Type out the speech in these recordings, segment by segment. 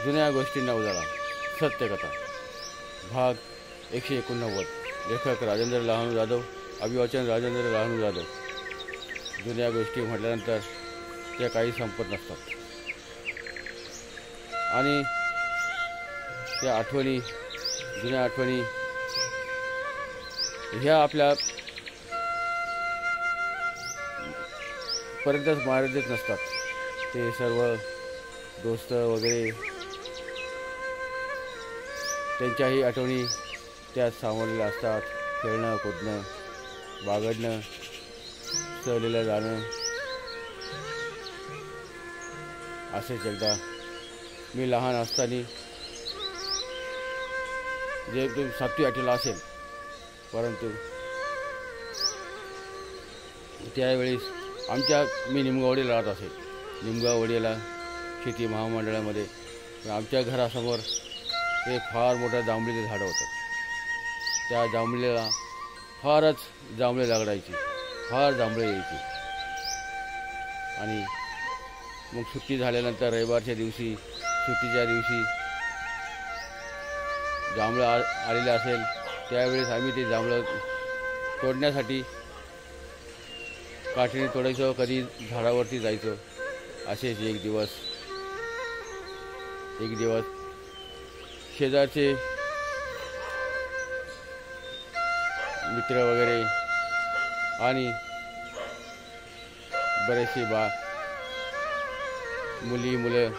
जुन्या गोष्टींना उजाळा सत्यकथा भाग 189 लेखक राजेंद्र लहानू जाधव अभिवाचन राजेंद्र लहानू जाधव। जुन्या गोष्टी म्हटल्यानंतर त्या काही संपत नसतात आणि त्या आठवणी जुन्या आठवणी ह्या आपल्या पर्यंतच मर्यादित नसतात। ते सर्व दोस्त वगैरे त्यांच्याही आठवणी त्यात सामावलेल्या असतात। खेळणं कुदणं बागडणं सहलीला जाणं। असेच एकदा मी लहान असताना जे 7वी 8वीला असेल, परंतु त्यावेळेस मी निमगावडीला राहत असे। निमगावडीला शेती महामंडळामध्ये आमच्या घरासमोर एक फार मोठं जांभळीचं झाड होतं। त्या जांभळीला फारच जांभळे लागडायची, फार जांभळे यायची। आणि मग सुट्टी झाल्यानंतर रविवारच्या दिवशी सुट्टीच्या दिवशी जांभळं आलेले असेल त्यावेळेस आम्ही ते जांभळं तोडण्यासाठी काठीने तोडायचो, कधी झाडावरती जायचो। असेच एक दिवस शेजारचे मित्र वगैरे आणि बरेचसे मुलं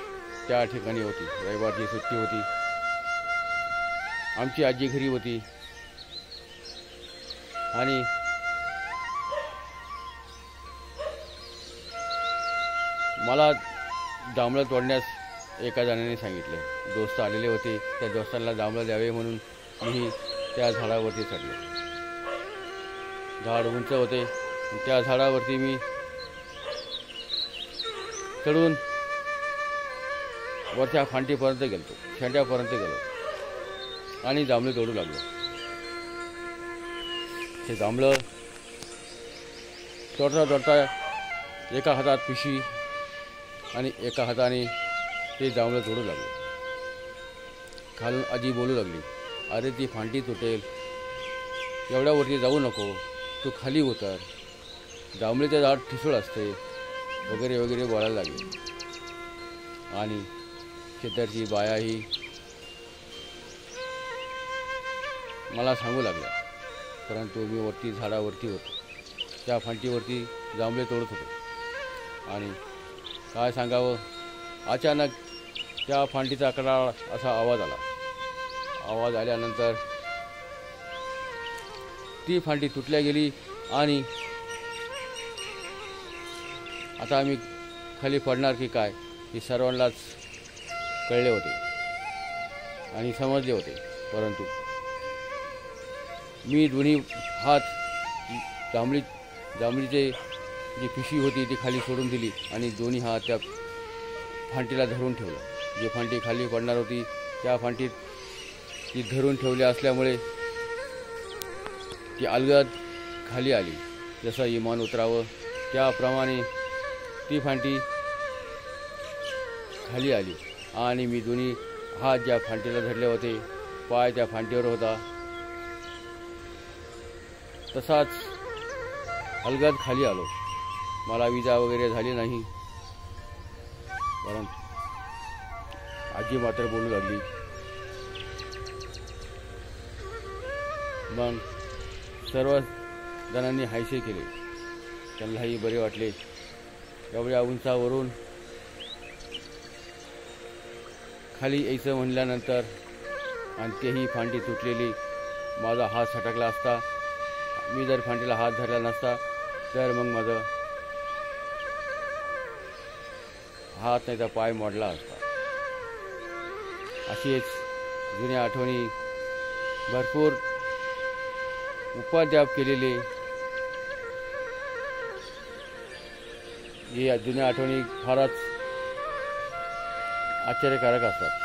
त्या ठिकाणी होती। रविवारची सुट्टी होती। आमची आजी घरी होती आणि मला जांभळं तोडण्यास एका जणाने सांगितले। दोस्त आलेले होते, त्या दोस्तांना जांभळं द्यावे म्हणून मी त्या झाडावरती चढलो। झाड उंच होते, त्या झाडावरती मी चढून वरच्या फांदीपर्यंत गेलो, शेंड्यापर्यंत गेलो आणि जांभळे तोडू लागलो। ते जांभळं तोडता एका हातात पिशवी आणि एका हाताने ते जांभळं तोडू लागलो। खालून आजी बोलू लागली, अरे ती फांदी तुटेल, एवढ्यावरती जाऊ नको, तू खाली उतर, जांभळीचं झाड ठिसूळ असते वगैरे वगैरे बोलायला लागली। आणि शेजारची बायाही मला सांगू लागल्या, परंतु मी झाडावरती होतो, त्या फांदीवरती जांभळे तोडत होतो। आणि काय सांगावं, अचानक त्या फांदीचा कडाळ असा आवाज आला। आवाज आल्यानंतर ती फांदी तुटल्या गेली आणि आता आम्ही खाली पडणार की काय हे सर्वांनाच कळले होते आणि समजले होते। परंतु मी दोन्ही हात जांभळीचे जी पिशवी होती ती खाली सोडून दिली आणि दोन्ही हात त्या फांदीला धरून ठेवलं। जी फांदी खाली पडणार होती त्या फांदीत ती धरून ठेवली असल्यामुळे ती अलगद खाली आली। जसं इमान उतरावं त्याप्रमाणे ती फांदी खाली आली आणि मी दोन्ही हात ज्या फांदीला धरले होते, पाय त्या फांदीवर होता, तसाच अलगद खाली आलो। मला विजा वगैरे झाली नाही, परंतु आजी मात्र बोलू लागली। मग सर्व जणांनी हायसे केले, त्यांनाही बरे वाटले। एवढ्या उंचावरून खाली यायचं म्हणल्यानंतर आणि तेही फांदी तुटलेली, माझा हात सटकला असता, मी जर फांदीला हात धरला नसता तर मग माझा हात नाही तर पाय मोडला असता। अशीच जुन्या आठवणी भरपूर उपद्व्याप केलेले या जुन्या आठवणी फारच आश्चर्यकारक असतात।